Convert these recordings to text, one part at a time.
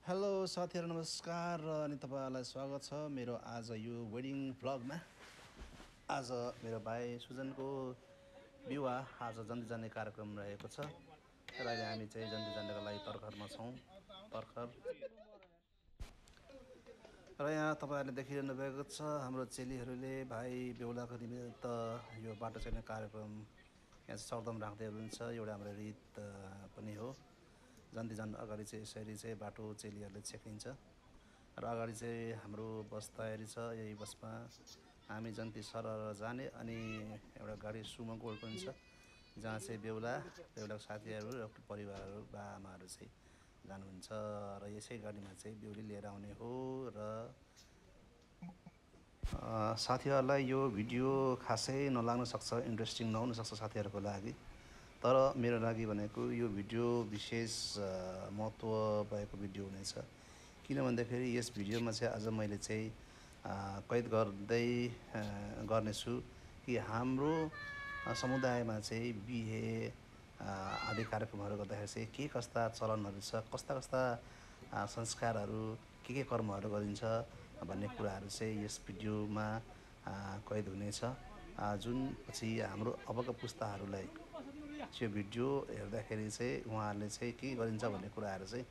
Hello साथीहरु नमस्कार अनि तपाईहरुलाई स्वागत छ मेरो आज यो वेडिङ भ्लगमा। आज मेरो भाइ सुजनको विवाह आज जन्ती जाने कार्यक्रम रहेको छ र अहिले हामी चाहिँ जन्ती जानको लागि तर्खरमा छौं। तर्खर र यहाँ तपाईहरुले देखिरहनु भएको छ हाम्रो चेलीहरुले भाइ बेहुलाको निमित्त यो बाटो चल्ने कार्यक्रम यहाँ सरदम राख्दै हुनुहुन्छ। एउटा हाम्रो रीत पनि हो। जन्ती जान अगाडि चाहिँ यसरी चाहिँ बाटो चेलीहरुले छेकिन्छ र अगाडि चाहिँ हाम्रो बस तयारी छ। यही बसमा हामी जन्ती सरर जाने अनि एउटा गाडी सुमो गोल्ड पनि छ जहाँ चाहिँ बेहुलाको साथीहरु र परिवारहरु बाआमाहरु चाहिँ जानुहुन्छ र यसै गाडीमा चाहिँ बेहुली लिएर आउने हो। र साथीहरुलाई यो भिडियो खासै नलाग्न सक्छ, इन्ट्रेस्टिङ नहुन सक्छ साथीहरुको लागि, तर मेरो लागि भनेको यो भिडियो विशेष महत्त्व भएको भिडियो हुनेछ। किनभन्दाखेरि यस भिडियोमा चाहिँ आज मैले चाहिँ कैद गर्नेछु कि हाम्रो समुदायमा चाहिँ बिहे आदि कार्यक्रमहरू गर्दाखेरि चाहिँ के कस्ता चलनहरू छ, कस्ता संस्कारहरू के कर्महरू गरिन्छ भन्ने कुराहरू चाहिँ यस भिडियोमा कैद हुनेछ, जुन पछि हाम्रो अबका पुस्ताहरूलाई यो भिडियो हेर्दाखेरि चाहिँ उहाँहरूले चाहिँ के गरिन्छ भन्ने कुराहरू चाहिँ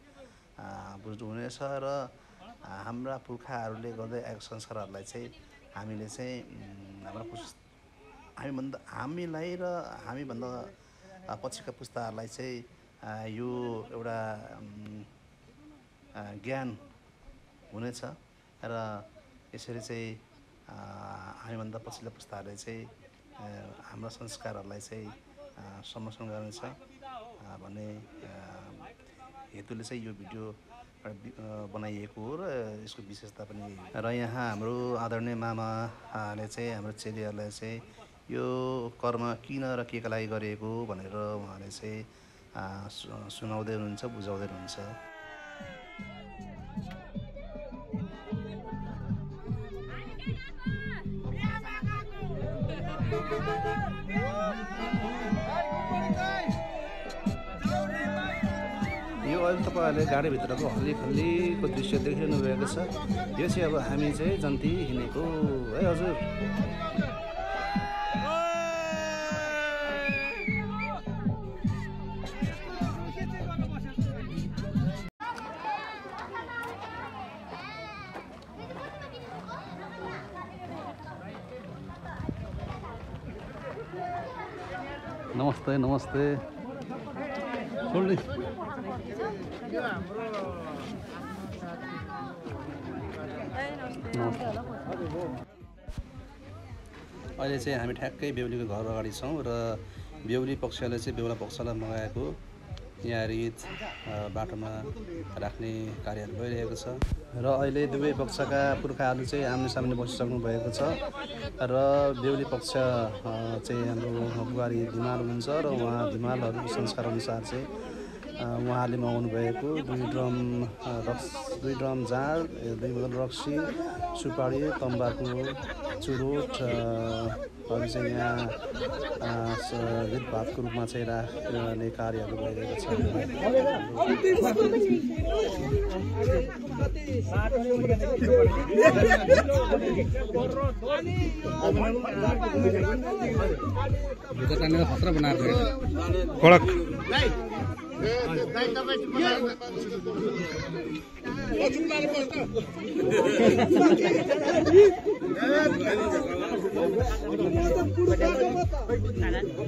बुझ्नु हुनेछ र हाम्रा पुर्खाहरूले गर्दै आएको संस्कारहरूलाई चाहिँ हामीले चाहिँ हामीलाई र हामीभन्दा पछिका पुस्ताहरूलाई चाहिँ यो एउटा ज्ञान हुनेछ र यसरी चाहिँ हामीभन्दा पछिल्लो पुस्ताहरूले चाहिँ हाम्रा संस्कारहरूलाई चाहिँ संरक्षण गर्नेछ भन्ने हेतुले चाहिँ यो भिडियो बनाइएको हो र यसको विशेषता पनि र यहाँ हाम्रो आदरणीय मामाले चाहिँ हाम्रो चेलीहरूलाई चाहिँ यो कर्म किन र केका लागि गरिएको भनेर उहाँले चाहिँ सुनाउँदै हुनुहुन्छ, बुझाउँदै हुनुहुन्छ। यो अहिले तपाईहरुले गाडीभित्रको हल्लीखल्लीको दृश्य देखिरहनु भएको छ। यो चाहिँ अब हामी चाहिँ जन्ती हिँडेको है हजुर। नमस्ते नमस्ते अहिले चाहिँ हामी ठ्याक्कै बेहुलीको घर अगाडि छौँ र बेहुली पक्षले चाहिँ बेहुला पक्षलाई मगाएको यहाँ रीत बाटोमा राख्ने कार्यहरू भइरहेको छ र अहिले दुवै पक्षका पुर्खाहरू चाहिँ आम्ने सामने बसिसक्नु भएको छ र बेहुली पक्ष चाहिँ हाम्रो बुहारी धिमाल हुनुहुन्छ र उहाँ धिमालहरूको संस्कार अनुसार चाहिँ उहाँले मगाउनु भएको 2 ड्रम जाँड, 2 बोतल रक्सी, सुपारी, तम्बाकु, चुरोट अरू चाहिँ यहाँ रीतभातको रूपमा चाहिँ राख्ने कार्यहरू भइरहेको छ।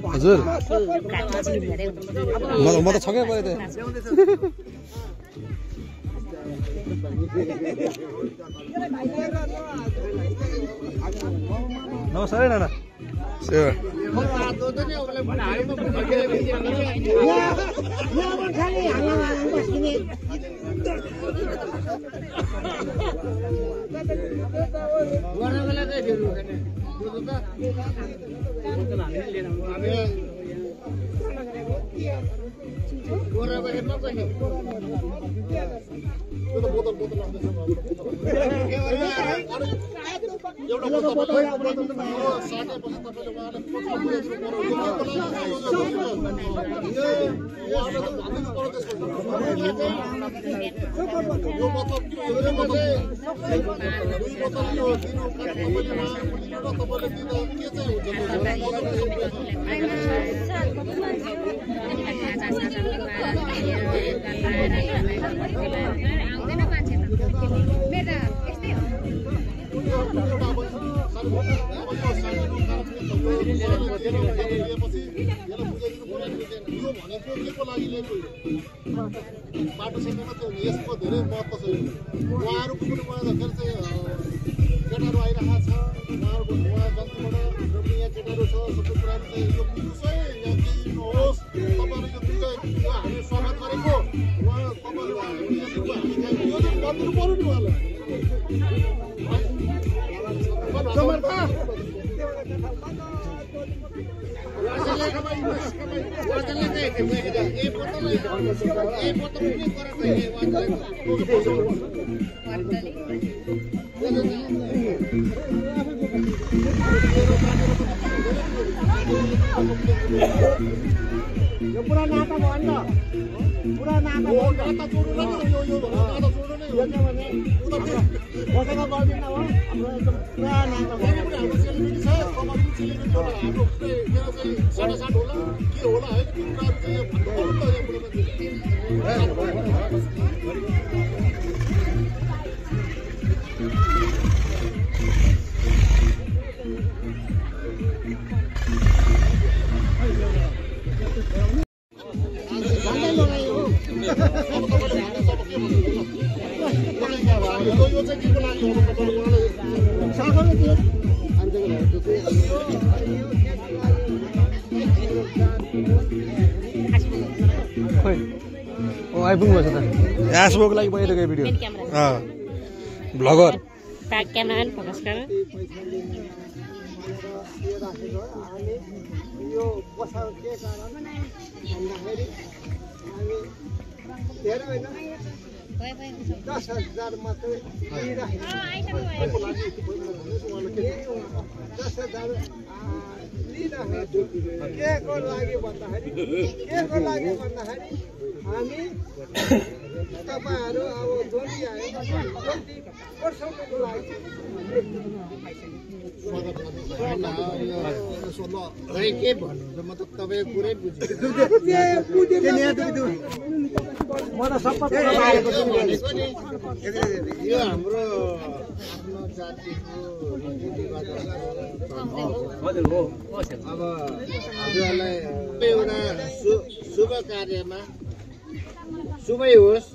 हजुर म त छक्कै परे त। नमस्कार नाना। बाटो सेक्टरमा त्यो यसको धेरै महत्त्व छ। उहाँहरूको पनि मलाई धकेल चाहिँ केटाहरू आइरहेको छ, उहाँहरूको उहाँ जन्तीबाट यहाँ केटाहरू छ, सबै कुराहरू चाहिँ यो मिलोस् है, यहाँ केही नहोस्। तपाईँहरू यो दुईवटा यो हामी स्वागत गरेको उहाँ तपाईँहरू हामी यो चाहिँ गरिदिनु पऱ्यो नि उहाँलाई। यो पुरा नाता भयो नि त, पुरा नाता हो, नाता जोड्नु नै यो नाता जोड्नु नै हो भने बसेको गर्दैन हो। हाम्रो एकदम पुरा नाता भयो। हाम्रो सेलिब्रेटी छ, कमल सेलिब्रेटी होला, हाम्रो मेरो चाहिँ साटासाट होला के होला है, त्यो कुराहरू चाहिँ यो भन्नु पर्यो नि त। यो कुरामा यो चाहिँ के को लागि हो उहाँले साखरले त्यो खोइ ओ आइपुग्नु भएछ त एसबोको लागि बनाइरहेको भिडियो भ्लगर क्यामेराम्यान फोकस गर। यो बसाउ के कारण भन्दाखेरि हामी धेरै होइन 10,000 मात्रै लिइराखेको 10,000 लिइराखेको के को लागि भन्दाखेरि हामी तपाईँहरू अब जोडी आयो जोडी वर्षको लागि के भन्नु म त तपाईँको कुरै बुझेँ। मलाई सबै यो हाम्रो आफ्नो जातिको अब हजुरहरूलाई एउटा शुभ कार्यमा शुभै होस्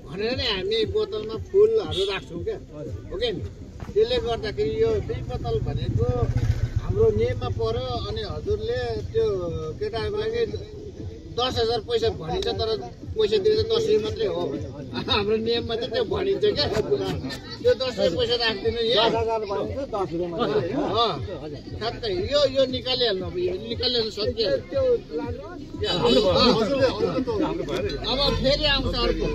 भनेर नै हामी बोतलमा फुलहरू राख्छौँ क्या, हो कि नि। त्यसले गर्दाखेरि यो 2 बोतल भनेको हाम्रो नियममा पर्यो। अनि हजुरले त्यो केटाहरूको लागि 10,000 पैसा भनिन्छ, तर पैसा दिएर 10,000 मात्रै हो। हाम्रो नियममा चाहिँ त्यो भनिन्छ क्या, त्यो 10,000 पैसा राख्दिनु। 10,000 भनिन्छ 10,000 मात्रै हो। ठ्याक्कै यो निकालिहाल्नु, अब यो निकालिहाल्नु सकिहाल्यो। अब फेरि आउँछ अर्को।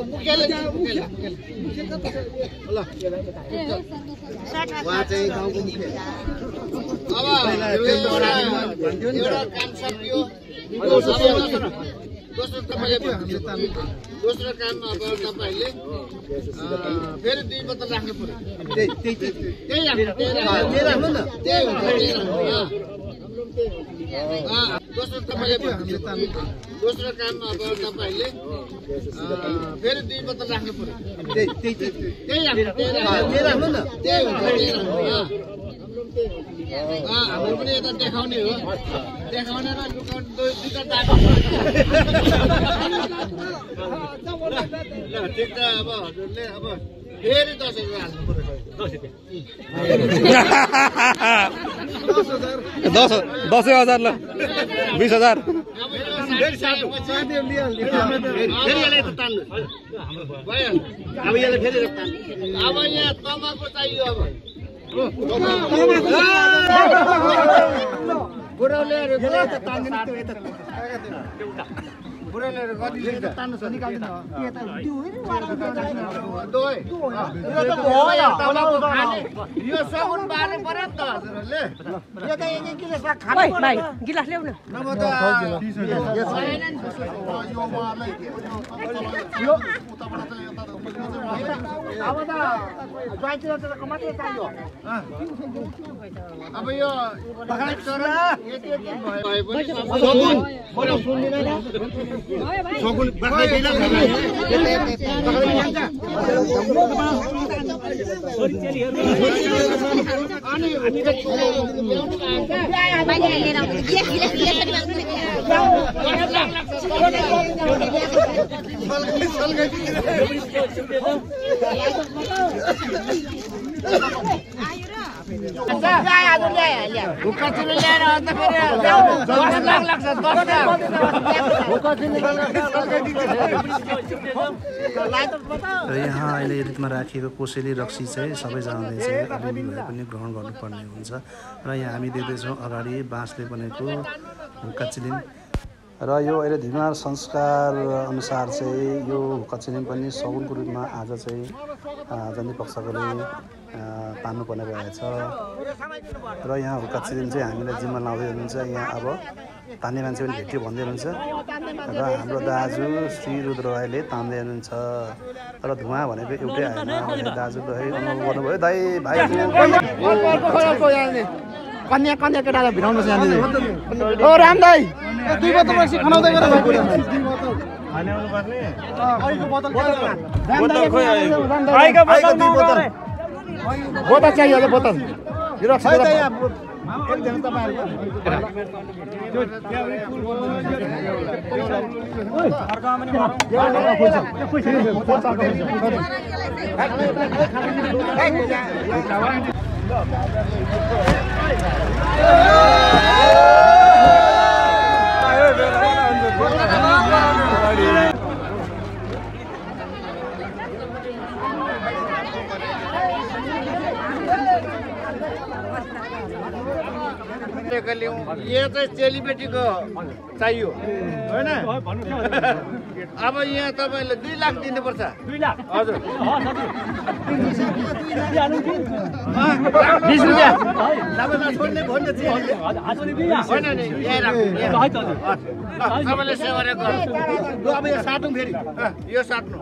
मुखियाले ल उहाँ चाहिँ गाउँको मुखिया। अब एउटा काम सकियो। दोस्रो तपाईँले दोस्रो काम अब तपाईँले फेरि 2 बोतल राख्नु पर्यो। त्यही राख्नु न, त्यही दोस्रो तपाईँले दोस्रो काम अब तपाईँले फेरि 2 बोतल राख्नु पर्यो। त्यही राख्नु न, त्यही हाम्रो पनि यता देखाउने हो, देखाउने र दुईटा दाबी। ठिक छ। अब हजुरले अब फेरि 10,000 हाल्नु पर्यो। 10,000 ल 20,000 अब यहाँ तमाखु चाहियो। अब बुढौलीहरूको बुढौलीहरू कति लिन्छ तान्नु छ निकाल्दिनु यो सगुन बार्नु पर्यो नि त हजुरहरूले यो त एक किलो साग खानु भाइ गिलास ल्याउनु नभए त अब त ज्वाइँतिर त मात्रै चाहियो अब यो र यहाँ अहिले रितमा राखिएको कोसेली रक्सी चाहिँ सबैजनाले चाहिँ अलिअलि भए पनि ग्रहण गर्नुपर्ने हुन्छ र यहाँ हामी देख्दैछौँ अगाडि बाँसले बनेको हुक्का चिलिम र यो अहिले धिमार संस्कार अनुसार चाहिँ यो हुक्का चिलिम पनि सगुनको रूपमा आज चाहिँ जन्ती पक्षकोले तान्नुपर्ने रहेछ र यहाँ हुक्का चिलिम चाहिँ हामीलाई जिम्मा लाउँदै हुनुहुन्छ यहाँ अब तान्ने मान्छे पनि भेट्यो भन्दै हुनुहुन्छ र हाम्रो दाजु श्री रुद्र राईले तान्दै हुनुहुन्छ तर धुवा भनेको एउटै आएन दाजु भाइ अनुभव गर्नुभयो दाइ भाइ कन्या कन्या केटालाई भिराउनु छ यहाँनिर ओ राम दाइ दुई बोतल रक्सी खनाउँदै गएर खान्याउनु पर्ने आइको बोतल खोइ आइको बोतल दुई बोतल बोतल चाहियो होला बोतल यो रक्सी एक दिन यो चाहिँ चेलीबेटीको चाहियो होइन अब यहाँ तपाईँले 2 लाख दिनुपर्छ 2 लाख हजुर 20 रुपियाँ तपाईँले सेवा गर्नु अब यो साट्नु फेरि यो साट्नु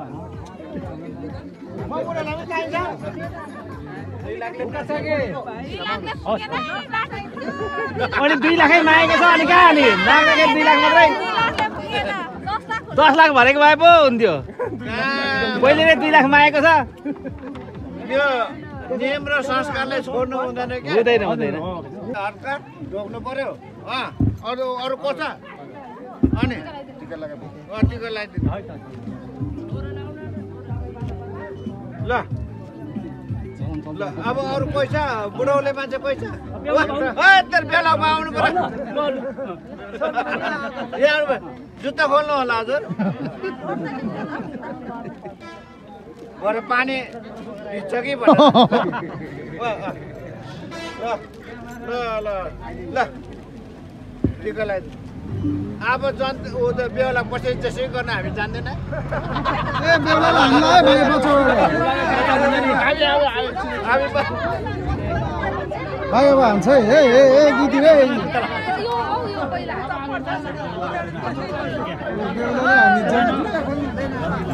अनि 2 लाखै मागेको छ अनि कहाँ अनि माग्दाखेरि 2 लाख मात्रै 10 लाख भरेको भए पो हुन्थ्यो पहिले नै 2 लाख मागेको छ यो नियम र संस्कारलाई छोड्नु हुँदैन के हुँदैन हुँदैन हर्का ढोक्नु पर्यो अरू अरू को छ अनि टिका लगाइदिनु ल ल अब अरू पैसा बुढौले मान्छे पैसा बेलामा आउनु पर्यो जुत्ता खोल्नु होला हजुर भरे पानी भिज्छ कि ल ल ल टिका लगाइदिनु अब बेहुला पछि त्यसै गर्न हामी जान्दैन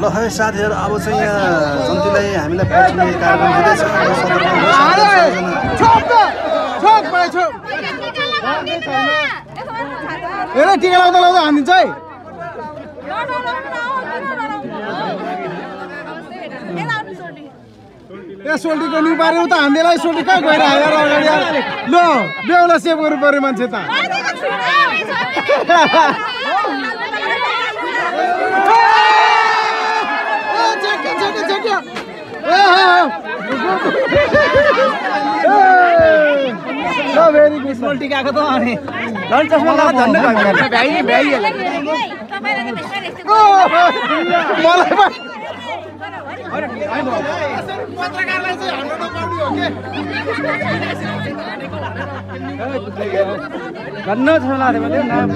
ल है साथीहरू अब चाहिँ यहाँ जन्तीलाई हामीलाई पर्ने कार्यक्रम हुँदैछ हेर टिका लाउँदा लाउँदा हानिदिन्छ है ए सोल्टीको नि पार्यो त हान्देलाई सोल्टी कहाँ गएर हालेर अगाडि ल बेहुला सेभ गर्नु पर्यो मान्छे त भेरी गुड सोल्टी गएको त अनि झन् चस्मा लगाएर झन्डै भ्याइ भ्याइहाल्यो मलाई पत्रकारलाई चाहिँ हाम्रो नपाउने हो के गन्न छोला दे भने नाम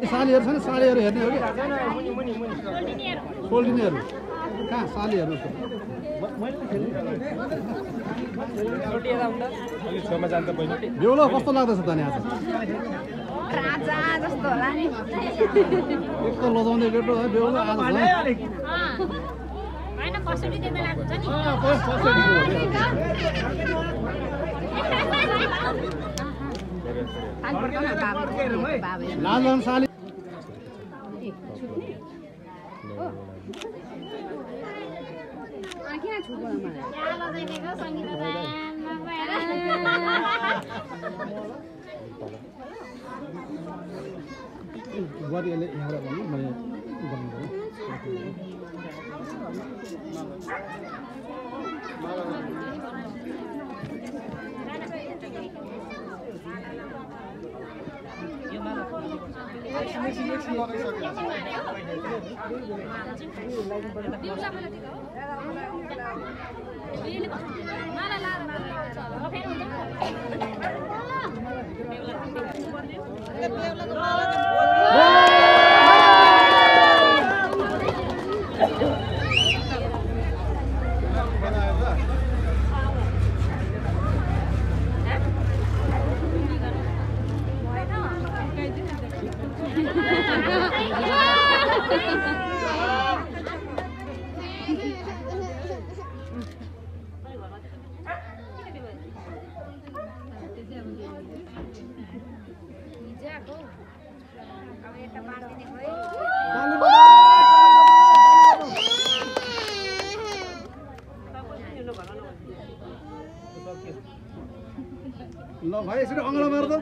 सालीहरु छन् सालीहरु हेर्ने हो कि सोल्डिनेहरु कहाँ सालीहरु बेहुला कस्तो लाग्दैछ त नि आज राजा जस्तो होला नि एक त लजाउने केटो है बेहुला आज हैन कसरी दिने लाग्छ नि लाल लाल साली किन छुको बुहारीले यहाँबाट भन्नु मैले गर्नु ल भाइ यसरी अङ्गला मार त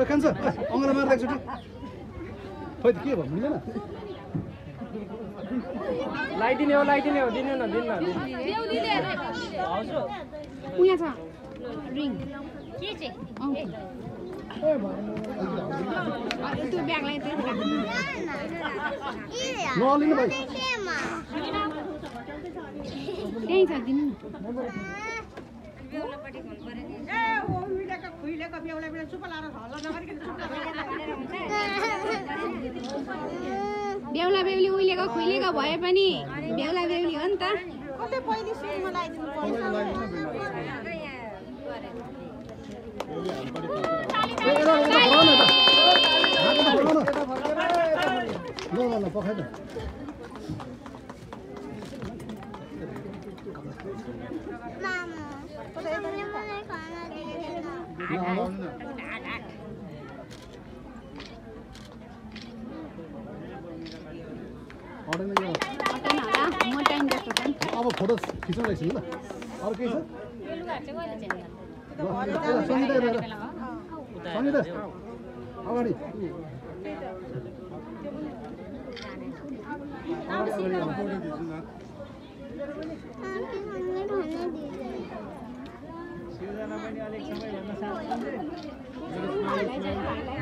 खान्छ अङ्गला मार्दा एकचोटि खोइ त के भयो मिलेन लाइदिने हो दिनु न दिन्न उहाँ छ रिङ के चाहिँ त्यो ब्यागलाई नलिनु भाइ त्यही छ दिनु बेहुला बेहुली उहिलेको खुइलेको भए पनि बेहुला बेहुली हो नि त पखाइ त अब फोटो खिच्नु रहेछ नि ल अरू केही छ सङ्गीता अगाडि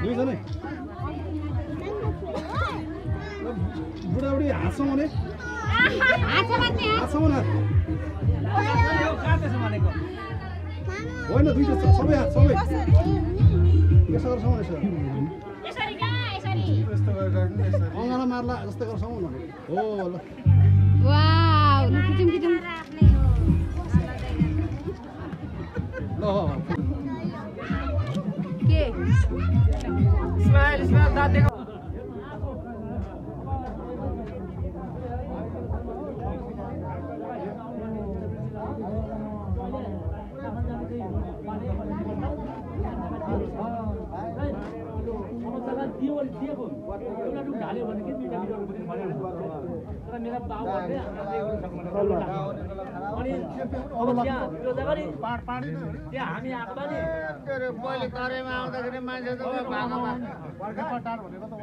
दुईजनै बुढाबुढी हाँस्छौँ भने होइन दुईटा सबै सबै यसो गर्छौँ अङ्गाला मार्ला जस्तै गर्छौँ न हो ल ल के स्माइल दाँत देखो दियो भने दिएको एउटा ढाल्यो भने के दुईटा मेरा बाउ भन्थे अनि अब त्यहाँ त्यो जग्गा नि पाडी त्यहाँ हामी आप्पा नि पहिले तरेमा आउँदाखेरि मान्छे त भागमा वर्गपटार भनेको त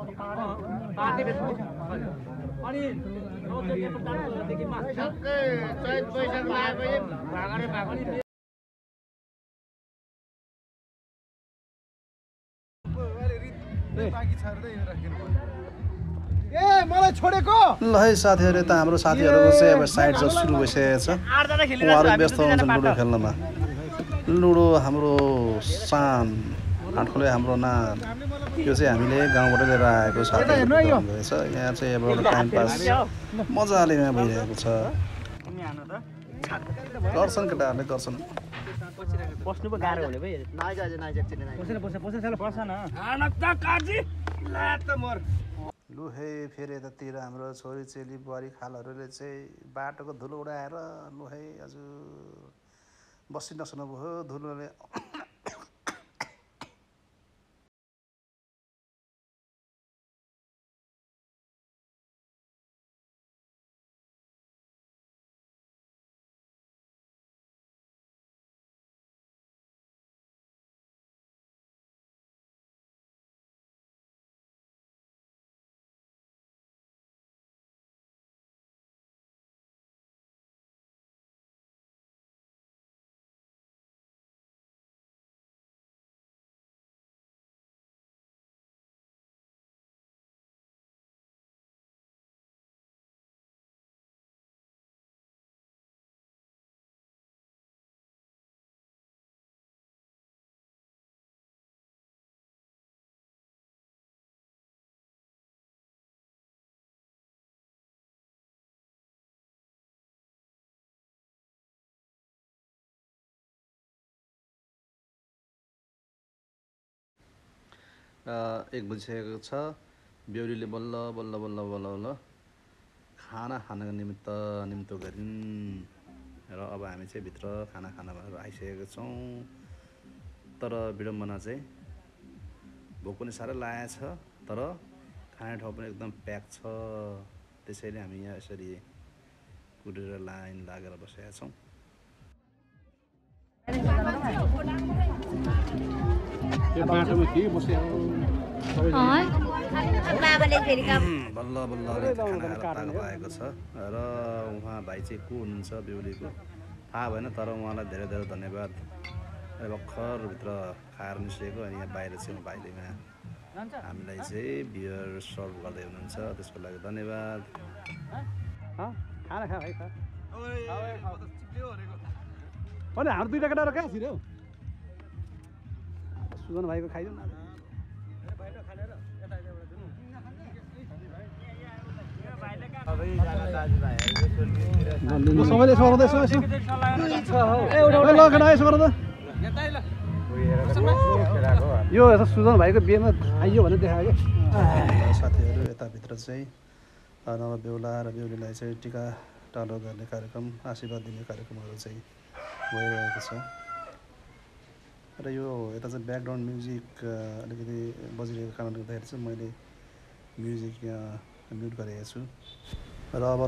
पार्टी बेच्नु अनि देखि माथि सबै चैत वैशाख आएपछि भागरे भाग ए मलाई छोडेको ल है साथीहरू त हाम्रो साथीहरूको चाहिँ अब साइड चाहिँ सुरु भइसकेको छ उहाँहरू व्यस्त हुन्छन् लुडो खेल्नमा लुडो हाम्रो शान आठखोले हाम्रो नाम यो चाहिँ हामीले गाउँबाट लिएर आएको साथीहरू रहेछ यहाँ चाहिँ अब एउटा टाइम पास मजाले यहाँ भइरहेको छ गर्छन् केटाहरूले गर्छन् बस्नु पो गाह्रो हुने भयो लु है फेरि यतातिर हाम्रो छोरी चेली बुहारी खालहरूले चाहिँ बाटोको धुलो उडाएर लु है हजुर बसी नसक्नु भयो धुलोले एक बजिसकेको छ बेहुलीले बल्ल बल्ल बल्ल बल्ल बल्ल खाना खानको निम्त गरिन् र अब हामी चाहिँ भित्र खाना भनेर आइसकेको छौँ तर विडम्बना चाहिँ भोक पनि साह्रै लागेको छ तर खाने ठाउँ पनि एकदम प्याक छ त्यसैले हामी यहाँ यसरी कुदेर लाइन लागेर बसेका छौँ यो बाटोमा के बस्यो बल्ल बल्ल खाना खाएर लागेको छ र उहाँ भाइ चाहिँ को हुनुहुन्छ बेहुलीको थाहा भएन तर उहाँलाई धेरै धेरै धन्यवाद भर्खर भित्र खाएर निस्केको अनि यहाँ बाहिर चाहिँ भाइले हामीलाई चाहिँ बियर सर्भ गर्दै हुनुहुन्छ त्यसको लागि धन्यवाद खाना खा भाइ खा अनि हाम्रो दुईटा केटाहरू कहाँ छिर्यो सुजन भाइको खाइदिउँ न सबैले यसो गर्दै यसो यसो ल केटा यसो गर त यो यसो सुजन भाइको बिहेमा आइयो भने देखायो क्या साथीहरू यताभित्र चाहिँ नव बेहुला र बेहुलीलाई चाहिँ टिका टालो गर्ने कार्यक्रम आशीर्वाद दिने कार्यक्रमहरू चाहिँ भइरहेको छ र यो यता चाहिँ ब्याकग्राउन्ड म्युजिक अलिकति बजिरहेको कारणले गर्दाखेरि चाहिँ मैले म्युजिक यहाँ म्युट गरेको छु र अब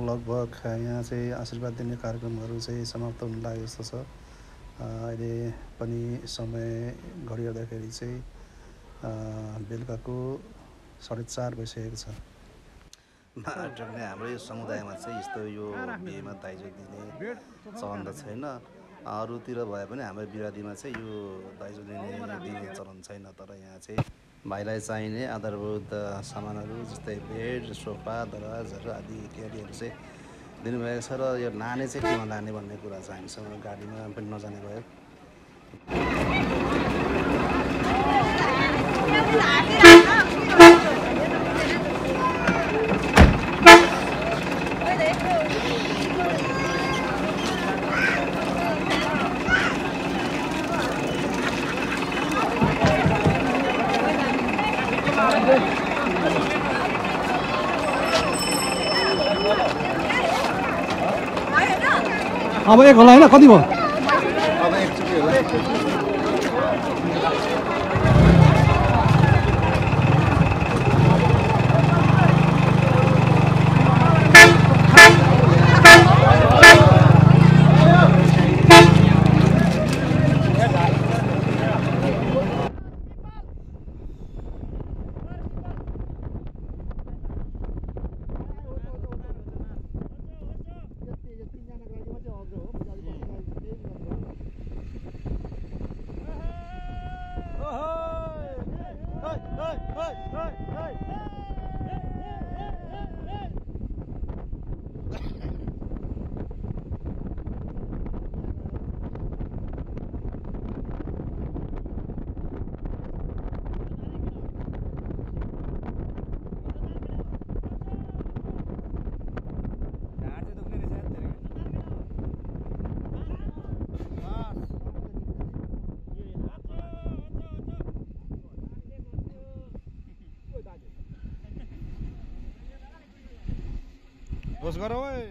लगभग यहाँ चाहिँ आशीर्वाद दिने कार्यक्रमहरू चाहिँ समाप्त हुन लाग्यो जस्तो छ अहिले पनि समय घडी हेर्दाखेरि चाहिँ बेलुकाको 4:30 भइसकेको छ हाम्रो यो समुदायमा चाहिँ यस्तो यो बिहेमा दाइजो दिने चलन त छैन अरूतिर भए पनि हाम्रो बिरादीमा चाहिँ यो दाइजो दिने चलन छैन तर यहाँ चाहिँ भाइलाई चाहिने आधारभूत सामानहरू जस्तै बेड सोफा दराजहरू आदि इत्यादिहरू चाहिँ दिनुभएको छ र यो लाने चाहिँ केमा लाने भन्ने कुरा चाहिँ हामीसँग गाडीमा पनि नजाने भयो अब एक होला होइन कति भयो अब एकचोटि होला गर ओए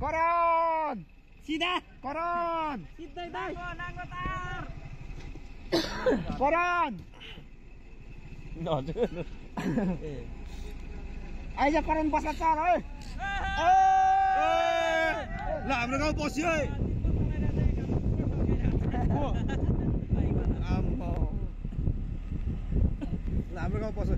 करण सिधा करण सिधै नाङ्गो तार करण हजुर आइज करण बस्ला चल है ल हाम्रो गाउँ पस्यो है ल हाम्रो गाउँ पस्यो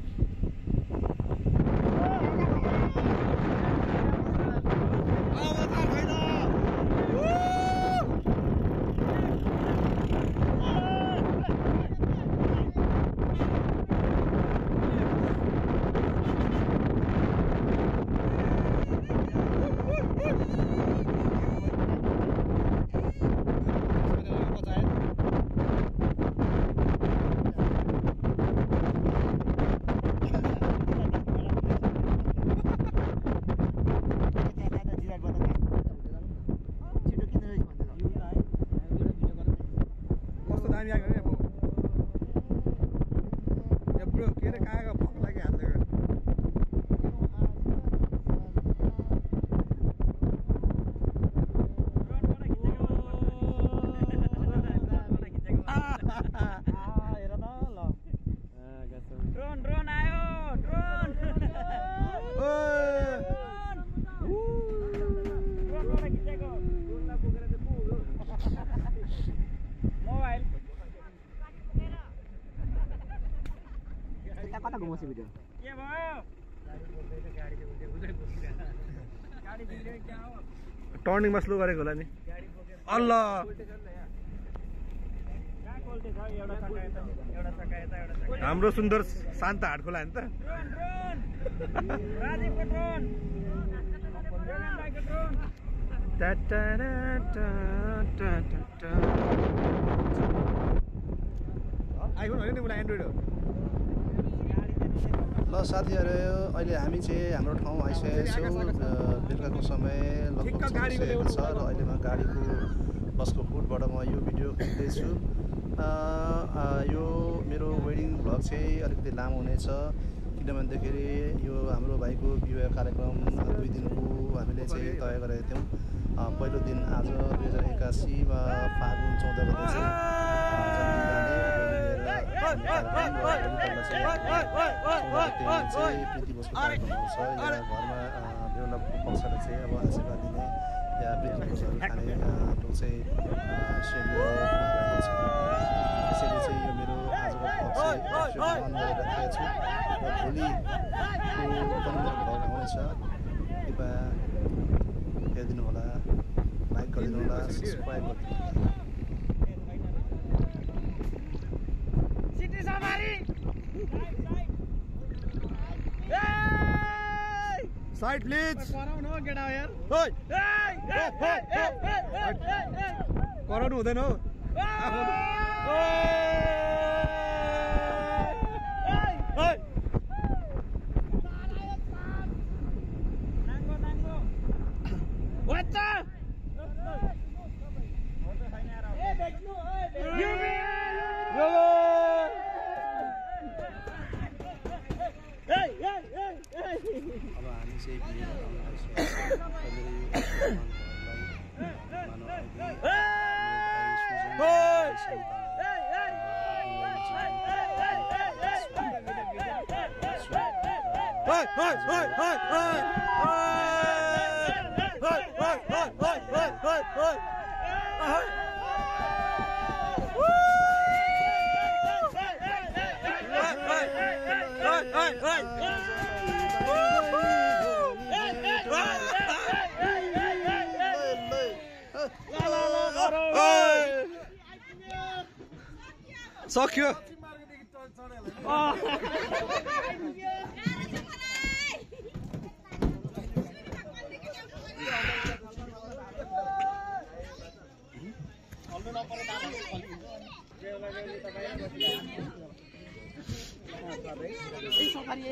कता घुमाउँछ भिडियो के भयो गाडी बिग्रियो क्या हो टर्निङमा स्लो गरेको होला नि अल्ला हाम्रो सुन्दर शान्त हाट खोला नि त राजीवको ड्रोन आइफोन होइन नि उसलाई एन्ड्रोइड हो ल साथीहरू अहिले हामी चाहिँ हाम्रो ठाउँ आइसकेको छौँ बेलुकाको समय लगभग छ र अहिलेमा गाडीको बसको फुटबाट म यो भिडियो खिच्दैछु यो मेरो वेडिङ भ्लग चाहिँ अलिकति लामो हुनेछ किनभनेदेखि यो हाम्रो भाइको विवाह कार्यक्रम 2 दिनको हामीले चाहिँ तय गरेका थियौँ पहिलो दिन आज 2081 मा फागुन 14 गते चाहिँ प्रीति बसको कार्यक्रम आउँछ यहाँ घरमा बेहुला पक्षले चाहिँ अब आशीर्वाद दिने या प्रीति बसहरू खाने त्यो चाहिँ सेलियो छ त्यसैले चाहिँ यो मेरो आजको भ्लग चाहिँ बन्द गरिराखेको छु र भोलिको पनि मेरो भ्लग आउनेछ कृपया हेरिदिनु होला लाइक गरिदिनु होला सब्सक्राइब गरिदिनु होला साइड प्लिज कराउनु हो केटा यार कराउनु हुँदैन हो नाङ्गो नाङ्गो वाचा ए बेच्नु ओए अब हामी चाहिँ भिडियो बनाउन Hey! सक्यो सफारी